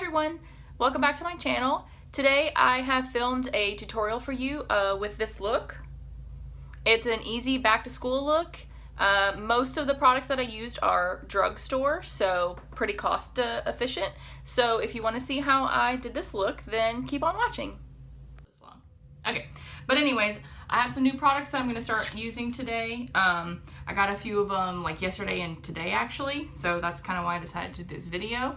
everyone, welcome back to my channel. Today I have filmed a tutorial for you with this look. It's an easy back to school look. Most of the products that I used are drugstore, so pretty cost efficient. So if you want to see how I did this look, then keep on watching. Okay, but anyways, I have some new products that I'm going to start using today. I got a few of them like yesterday and today actually, so that's kind of why I decided to do this video.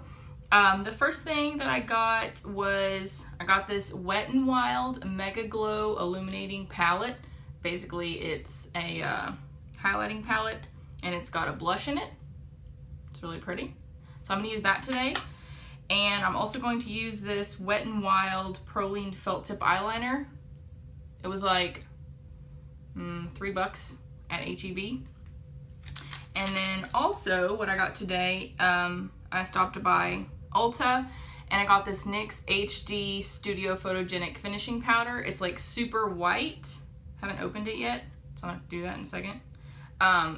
The first thing that I got was, I got this Wet n Wild Megaglo Illuminating palette. Basically it's a highlighting palette and it's got a blush in it. It's really pretty. So I'm going to use that today. And I'm also going to use this Wet n Wild Prolene Felt Tip Eyeliner. It was like $3 at HEB. And then also what I got today, I stopped by Ulta and I got this NYX HD Studio Photogenic Finishing Powder. It's like super white. Haven't opened it yet, so I'm gonna do that in a second.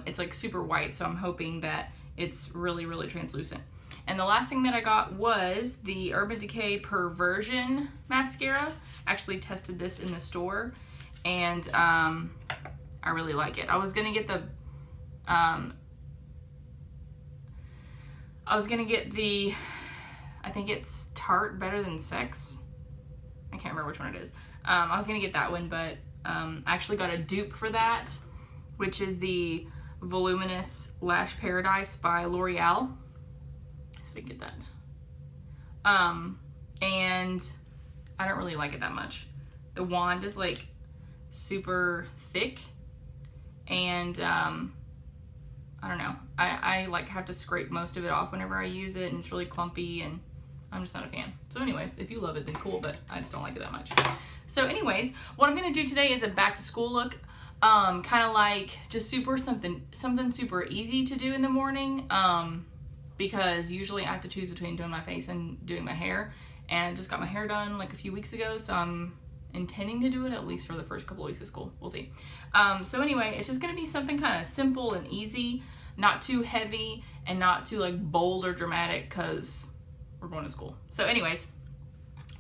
It's like super white, so I'm hoping that it's really, really translucent. And the last thing that I got was the Urban Decay Perversion mascara. Actually tested this in the store and I really like it. I was gonna get the I think it's Tarte Better Than Sex. I can't remember which one it is. I was gonna get that one, but I actually got a dupe for that, which is the Voluminous Lash Paradise by L'Oreal. Let's see if we can get that. And I don't really like it that much. The wand is like super thick, and I don't know. I like have to scrape most of it off whenever I use it, and it's really clumpy, and I'm just not a fan. So anyways, if you love it, then cool, but I just don't like it that much. So anyways, what I'm gonna do today is a back to school look. Kind of like just something super easy to do in the morning, because usually I have to choose between doing my face and doing my hair, and I just got my hair done like a few weeks ago, so I'm intending to do it at least for the first couple of weeks of school. We'll see. So anyway, it's just gonna be something kind of simple and easy, not too heavy and not too like bold or dramatic, because we're going to school. So anyways,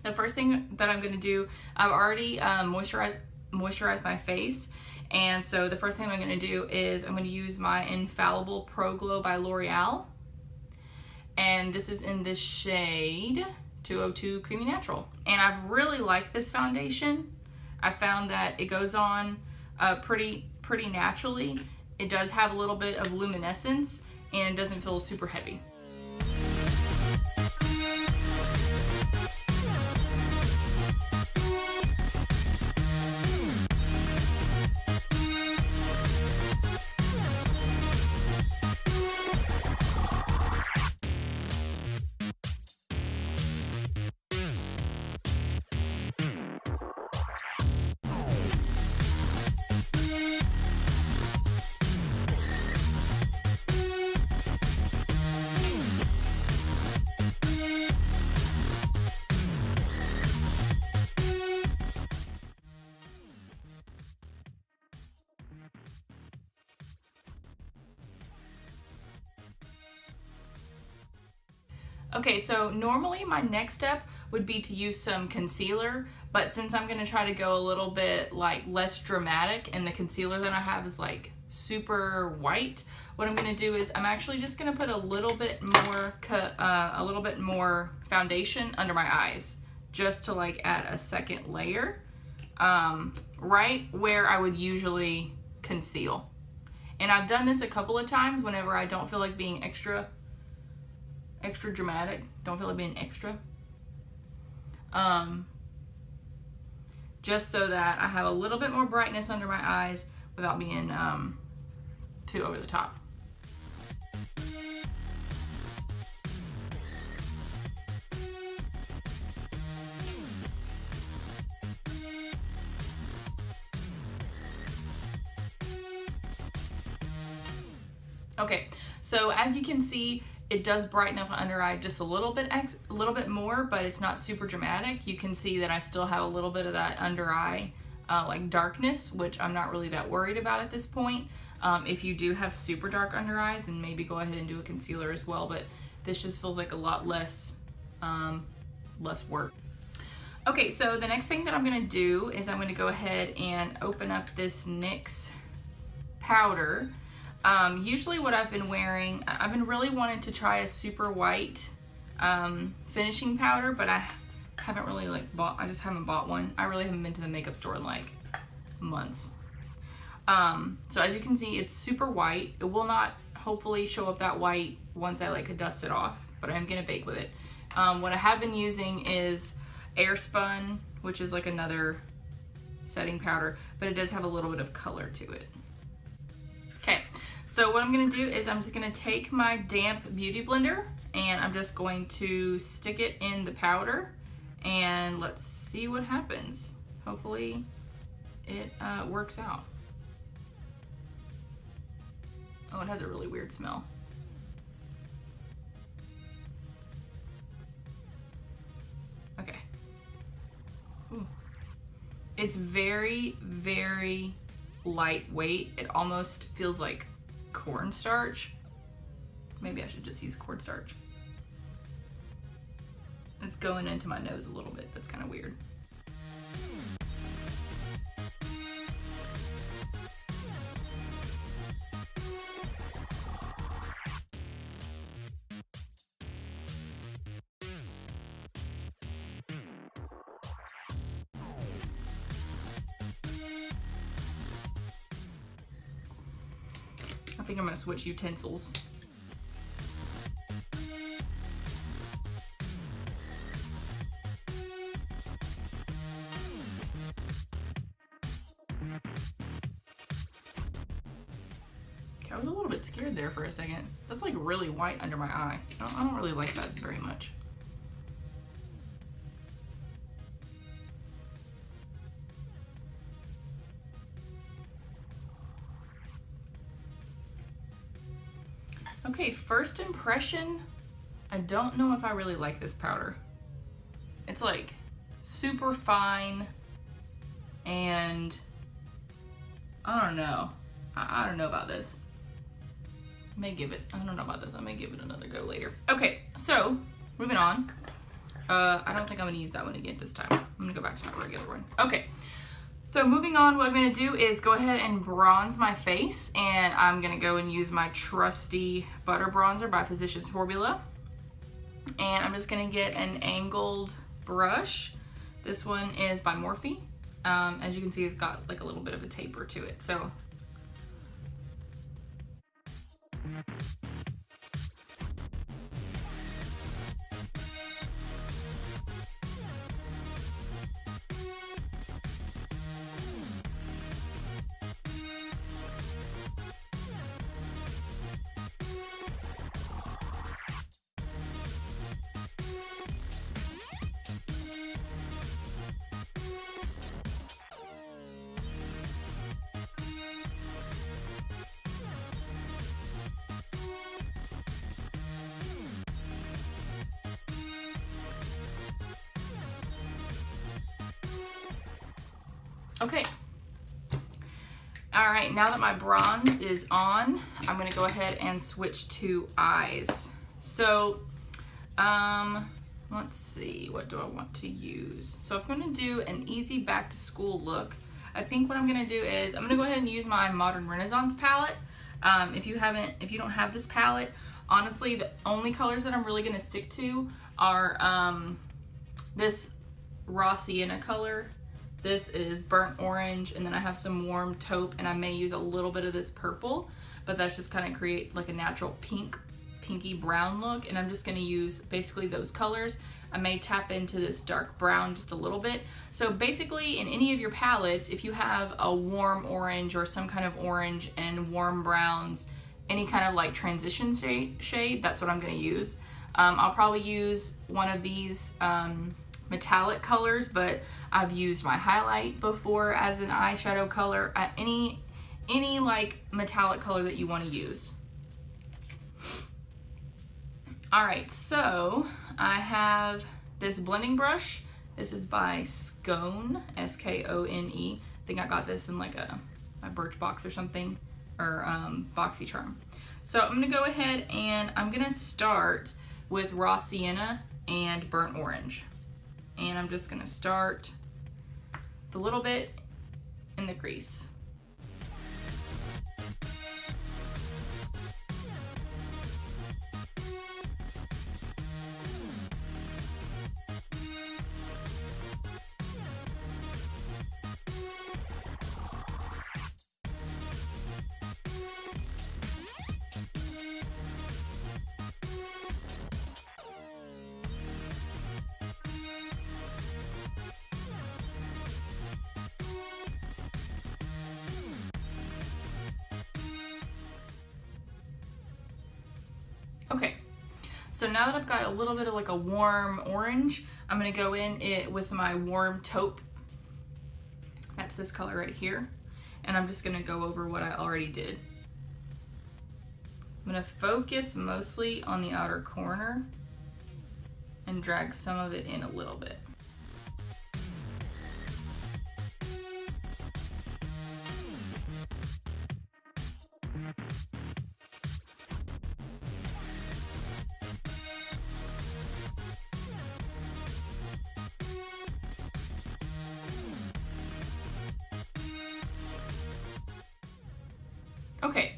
the first thing that I'm gonna do, I've already moisturized my face, and so the first thing I'm gonna do is I'm gonna use my Infallible Pro Glow by L'Oreal, and this is in the shade 202 Creamy Natural. And I've really liked this foundation. I found that it goes on pretty naturally. It does have a little bit of luminescence and it doesn't feel super heavy. Okay, so normally my next step would be to use some concealer, but since I'm gonna try to go a little bit like less dramatic and the concealer that I have is like super white, what I'm gonna do is I'm actually just gonna put a little bit more foundation under my eyes, just to like add a second layer, right where I would usually conceal. And I've done this a couple of times whenever I don't feel like being extra dramatic, don't feel like being extra, just so that I have a little bit more brightness under my eyes without being too over the top. Okay, so as you can see, it does brighten up my under eye just a little bit more, but it's not super dramatic. You can see that I still have a little bit of that under eye like darkness, which I'm not really that worried about at this point. If you do have super dark under eyes, then maybe go ahead and do a concealer as well, but this just feels like a lot less less work. Okay, so the next thing that I'm gonna do is I'm gonna go ahead and open up this NYX powder. Usually what I've been wearing, I've been really wanting to try a super white finishing powder, but I haven't really I just haven't bought one. I really haven't been to the makeup store in like months. So as you can see, it's super white. It will not hopefully show up that white once I like dust it off, but I'm gonna bake with it. What I have been using is Airspun, which is like another setting powder, but it does have a little bit of color to it. Okay, so what I'm gonna do is I'm just gonna take my damp beauty blender and I'm just going to stick it in the powder and let's see what happens. Hopefully it works out. Oh, it has a really weird smell. Okay. Ooh. It's very, very lightweight. It almost feels like cornstarch. Maybe I should just use cornstarch. It's going into my nose a little bit. That's kind of weird. I think I'm gonna switch utensils. I was a little bit scared there for a second. That's like really white under my eye. I don't really like that very much. Okay, first impression, I don't know if I really like this powder. It's like super fine and I don't know. I don't know about this. I don't know about this. I may give it another go later. Okay, so moving on. I don't think I'm gonna use that one again this time. I'm gonna go back to my regular one. Okay, so moving on, what I'm gonna do is go ahead and bronze my face, and I'm gonna go and use my trusty butter bronzer by Physicians Formula. And I'm just gonna get an angled brush. This one is by Morphe. As you can see, it's got like a little bit of a taper to it. So okay. All right, now that my bronze is on, I'm gonna go ahead and switch to eyes. So, let's see, what do I want to use? So if I'm gonna do an easy back to school look, I think what I'm gonna do is I'm gonna go ahead and use my Modern Renaissance palette. If you don't have this palette, honestly, the only colors that I'm really gonna stick to are this raw sienna color. This is burnt orange, and then I have some warm taupe, and I may use a little bit of this purple, but that's just kind of create like a natural pinky brown look, and I'm just gonna use basically those colors. I may tap into this dark brown just a little bit. So basically in any of your palettes, if you have a warm orange or some kind of orange and warm browns, any kind of like transition shade, that's what I'm gonna use. I'll probably use one of these metallic colors, but I've used my highlight before as an eyeshadow color. Any like metallic color that you want to use. All right, so I have this blending brush. This is by Skone, S-K-O-N-E. I think I got this in like a Birchbox or something, or BoxyCharm. So I'm gonna go ahead and I'm gonna start with raw sienna, and burnt orange. And I'm just gonna start with a little bit in the crease. Okay, so now that I've got a little bit of like a warm orange, I'm gonna go in it with my warm taupe. That's this color right here. And I'm just gonna go over what I already did. I'm gonna focus mostly on the outer corner and drag some of it in a little bit. Okay,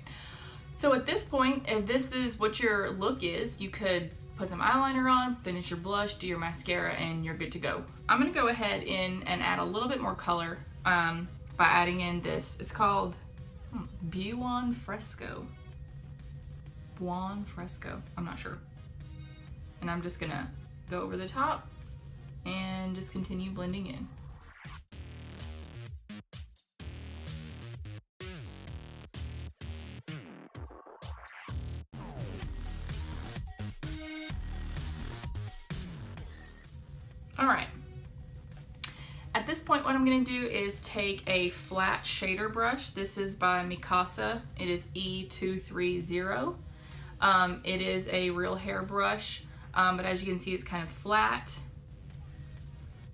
so at this point, if this is what your look is, you could put some eyeliner on, finish your blush, do your mascara, and you're good to go. I'm gonna go ahead in and add a little bit more color by adding in this. It's called Buon Fresco. Buon Fresco, I'm not sure. And I'm just gonna go over the top and just continue blending in. All right, at this point what I'm gonna do is take a flat shader brush. This is by Mikasa, it is E230. It is a real hair brush, but as you can see it's kind of flat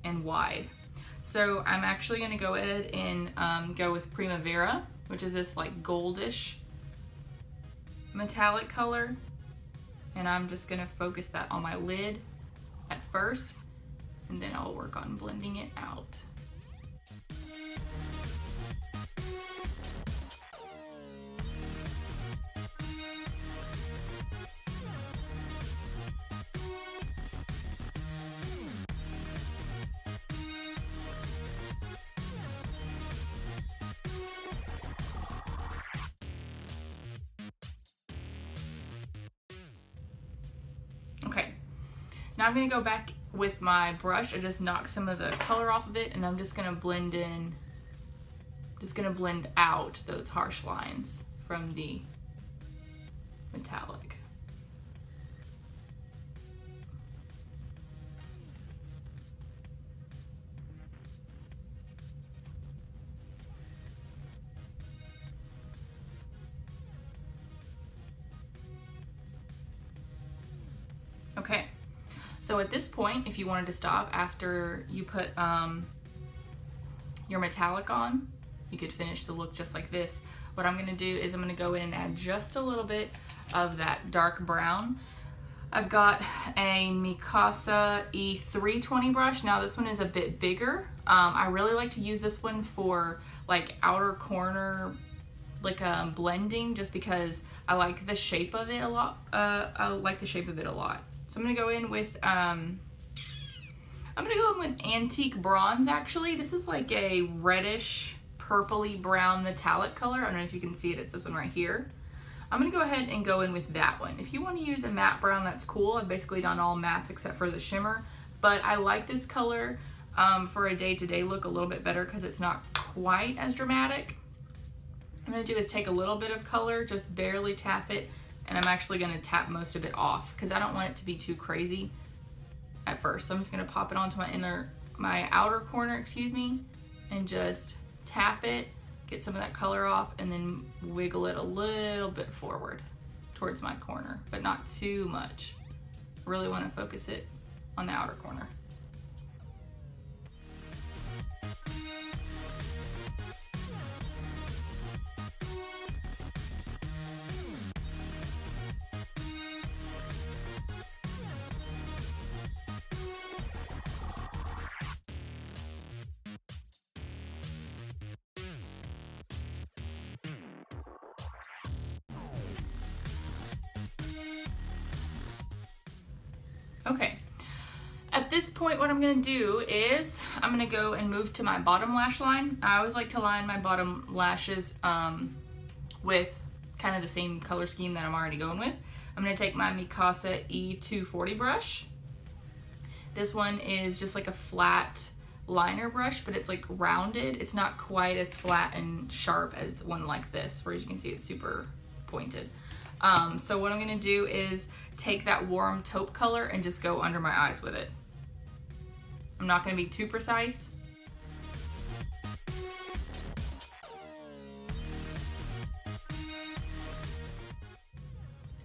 and wide. So I'm actually gonna go ahead and go with Primavera, which is this like goldish metallic color. And I'm just gonna focus that on my lid at first, and then I'll work on blending it out. Okay, now I'm gonna go back with my brush. I just knock some of the color off of it, and I'm just gonna blend in, just gonna blend out those harsh lines from the metallic. Okay. So at this point, if you wanted to stop after you put your metallic on, you could finish the look just like this. What I'm gonna do is I'm gonna go in and add just a little bit of that dark brown. I've got a Mikasa E320 brush. Now this one is a bit bigger. I really like to use this one for like outer corner, like blending, just because I like the shape of it a lot. So I'm gonna go in with Antique Bronze actually. This is like a reddish, purpley brown metallic color. I don't know if you can see it, it's this one right here. I'm gonna go ahead and go in with that one. If you wanna use a matte brown, that's cool. I've basically done all mattes except for the shimmer, but I like this color for a day-to-day look a little bit better because it's not quite as dramatic. What I'm gonna do is take a little bit of color, just barely tap it, and I'm actually gonna tap most of it off because I don't want it to be too crazy at first. So I'm just gonna pop it onto my outer corner, excuse me, and just tap it, get some of that color off, and then wiggle it a little bit forward towards my corner, but not too much. Really wanna focus it on the outer corner. Okay. At this point, what I'm going to do is I'm going to go and move to my bottom lash line. I always like to line my bottom lashes with kind of the same color scheme that I'm already going with. I'm going to take my Mikasa E240 brush. This one is just like a flat liner brush, but it's like rounded. It's not quite as flat and sharp as one like this, where as you can see it's super pointed. So what I'm going to do is take that warm taupe color and just go under my eyes with it. I'm not going to be too precise.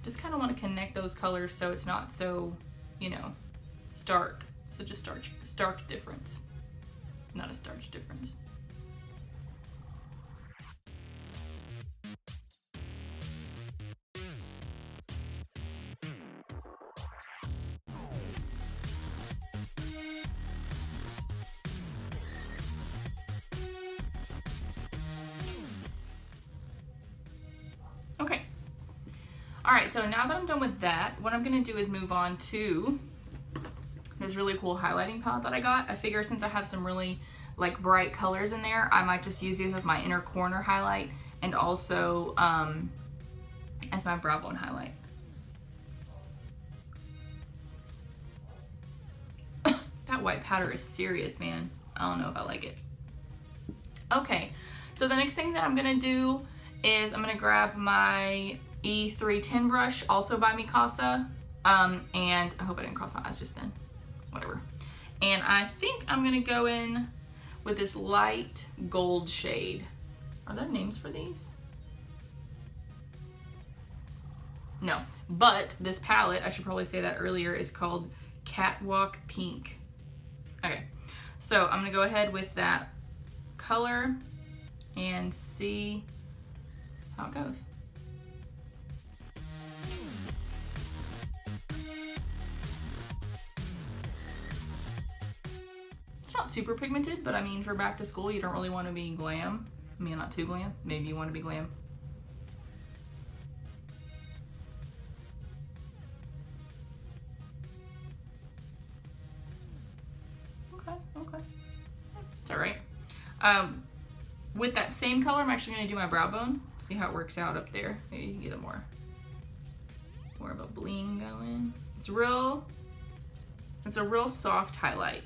Just kind of want to connect those colors so it's not so, you know, stark. So just stark difference, not a starch difference. Okay. All right, so now that I'm done with that, what I'm gonna do is move on to this really cool highlighting palette that I got. I figure since I have some really like bright colors in there, I might just use these as my inner corner highlight and also as my brow bone highlight. That white powder is serious, man. I don't know if I like it. Okay, so the next thing that I'm gonna do is I'm gonna grab my E310 brush, also by Mikasa, and I hope I didn't cross my eyes just then. Whatever. And I think I'm gonna go in with this light gold shade. Are there names for these? No, but this palette, I should probably say that earlier, is called Catwalk Pink. Okay, so I'm gonna go ahead with that color and see how it goes. It's not super pigmented, but I mean, for back to school, you don't really want to be glam. I mean, not too glam. Maybe you want to be glam. Okay. It's all right. With that same color, I'm actually going to do my brow bone. See how it works out up there. Maybe you can get a more of a bling going. It's a real soft highlight.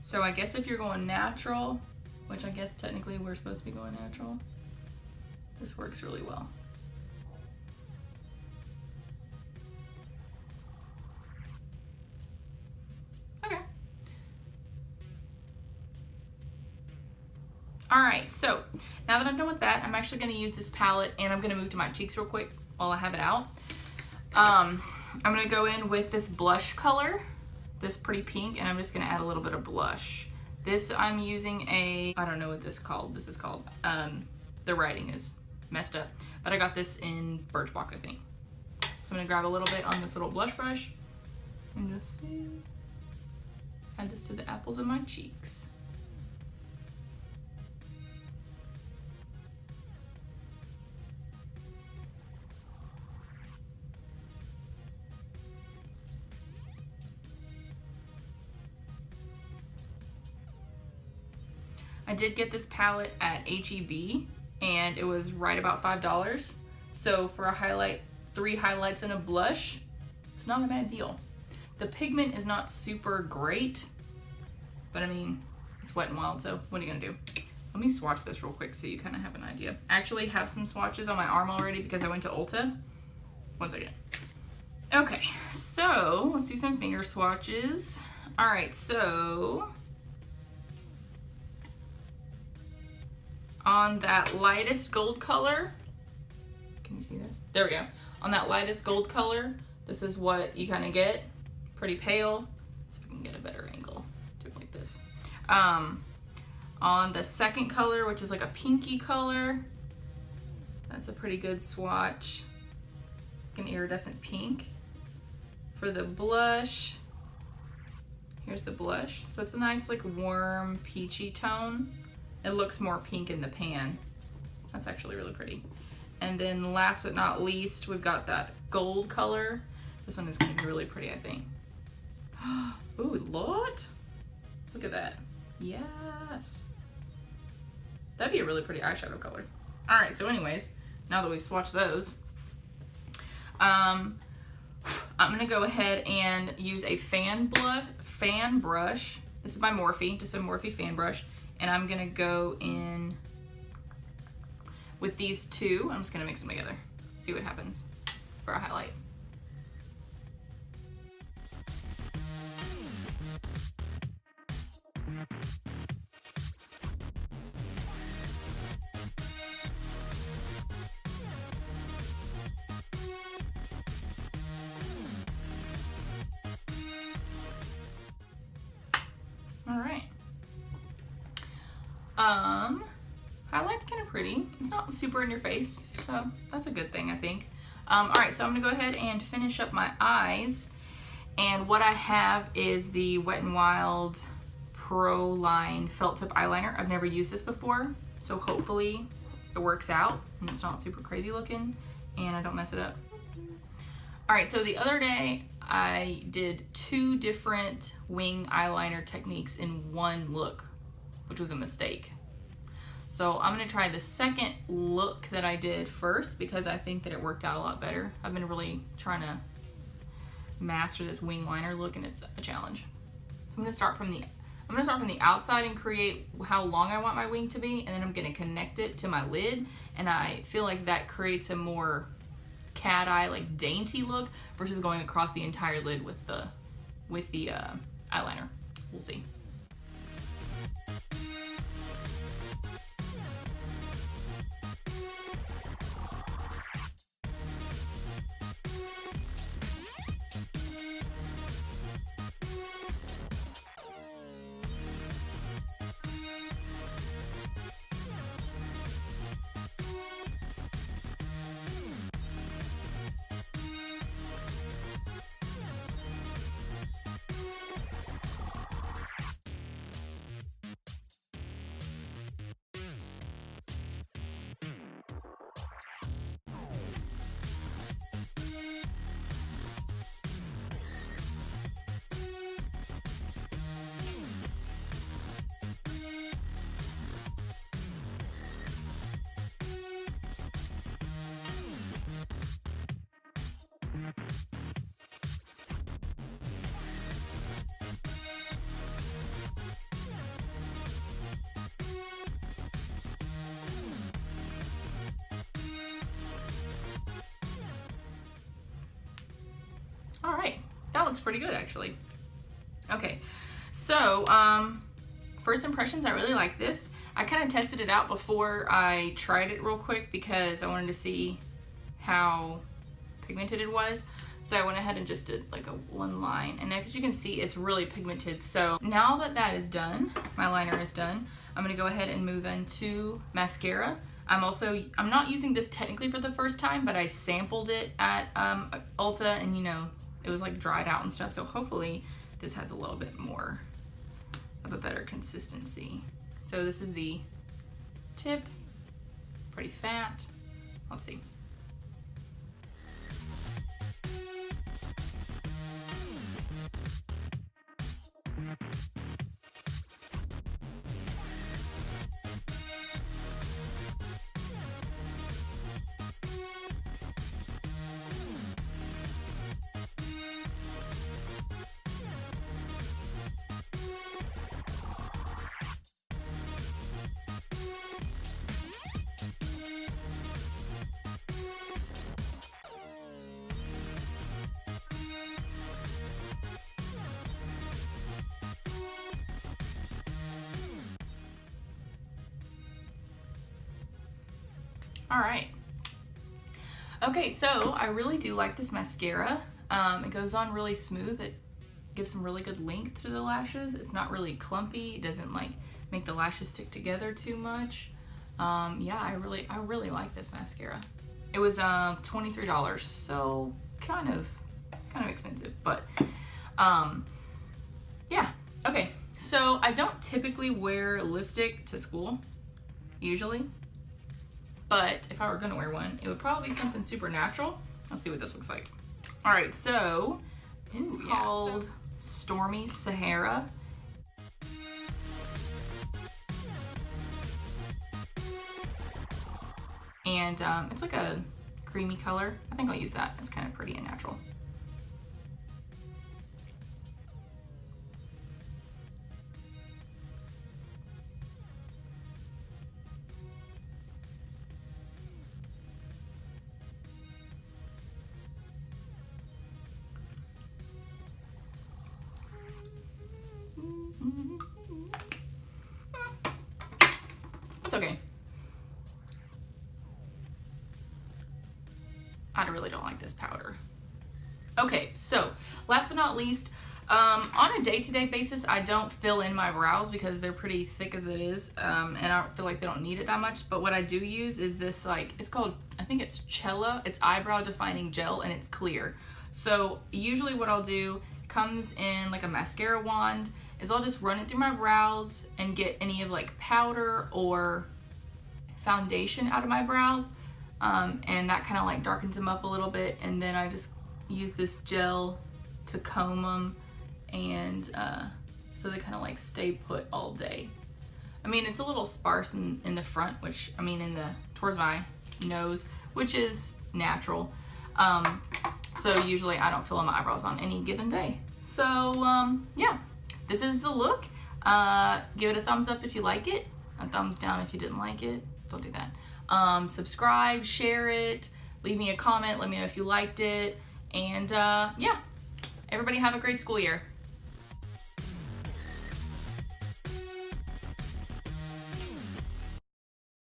So I guess if you're going natural, which I guess technically we're supposed to be going natural, this works really well. Okay. All right, so now that I'm done with that, I'm actually gonna use this palette and I'm gonna move to my cheeks real quick while I have it out. I'm gonna go in with this blush color, this pretty pink, and I'm just gonna add a little bit of blush. This I'm using I don't know what this is called. The writing is messed up, but I got this in Birchbox, I think. So I'm gonna grab a little bit on this little blush brush and just add this to the apples of my cheeks. I did get this palette at HEB and it was right about $5. So for a highlight, 3 highlights and a blush, it's not a bad deal. The pigment is not super great, but I mean, it's Wet n Wild, so what are you gonna do? Let me swatch this real quick so you kind of have an idea. I actually have some swatches on my arm already because I went to Ulta. One second. Okay, so let's do some finger swatches. All right, so on that lightest gold color, can you see this? There we go. On that lightest gold color, this is what you kind of get. Pretty pale. So if I can get a better angle, do it like this. On the second color, which is like a pinky color, that's a pretty good swatch. Like an iridescent pink. For the blush, here's the blush. So it's a nice like warm peachy tone. It looks more pink in the pan. That's actually really pretty. And then last but not least, we've got that gold color. This one is gonna be really pretty, I think. Ooh, Lord. Look at that. Yes. That'd be a really pretty eyeshadow color. All right, so anyways, now that we've swatched those, I'm gonna go ahead and use a fan brush. This is by Morphe, just a Morphe fan brush. And I'm gonna go in with these two. I'm just gonna mix them together, see what happens for a highlight. All right. Highlight's kind of pretty. It's not super in your face, so that's a good thing, I think. All right, so I'm gonna go ahead and finish up my eyes. And what I have is the Wet n Wild Pro Line Felt Tip Eyeliner. I've never used this before, so hopefully it works out and it's not super crazy looking and I don't mess it up. All right, so the other day I did 2 different wing eyeliner techniques in one look, which was a mistake. So I'm gonna try the second look that I did first because I think that it worked out a lot better. I've been really trying to master this wing liner look and it's a challenge. So I'm gonna start from the outside and create how long I want my wing to be, and then I'm gonna connect it to my lid, and I feel like that creates a more cat eye, like dainty look versus going across the entire lid with the eyeliner. We'll see. All right, that looks pretty good actually. Okay, so first impressions, I really like this. I kind of tested it out before I tried it real quick because I wanted to see how pigmented it was. So I went ahead and just did like a one line, and as you can see, it's really pigmented. So now that that is done, my liner is done, I'm gonna go ahead and move into mascara. I'm not using this technically for the first time, but I sampled it at Ulta, and you know, it was like dried out and stuff. So hopefully this has a little bit more of a better consistency. So this is the tip, pretty fat. Let's see. All right. Okay, so I really do like this mascara. It goes on really smooth. It gives some really good length to the lashes. It's not really clumpy. It doesn't like make the lashes stick together too much. Yeah, I really like this mascara. It was $23, so kind of expensive, but yeah. Okay, so I don't typically wear lipstick to school, usually. But if I were gonna wear one, it would probably be something super natural. Let's see what this looks like. All right, so it's called Stormy Sahara. And it's like a creamy color. I think I'll use that. It's kind of pretty and natural. That's okay. I really don't like this powder. Okay, so last but not least, on a day-to-day basis, I don't fill in my brows because they're pretty thick as it is, and I don't feel like they don't need it that much. But what I do use is this, like, it's called, I think it's Chella. It's eyebrow defining gel, and it's clear. So usually what I'll do, comes in like a mascara wand, is I'll just run it through my brows and get any of like powder or foundation out of my brows. And that kind of like darkens them up a little bit, and then I just use this gel to comb them, and so they kind of like stay put all day. I mean, it's a little sparse in the front, which, I mean, towards my nose, which is natural. So usually I don't fill in my eyebrows on any given day. So yeah, this is the look. Give it a thumbs up if you like it, a thumbs down if you didn't like it. Don't do that. Subscribe, share it, leave me a comment, let me know if you liked it, and yeah, everybody have a great school year.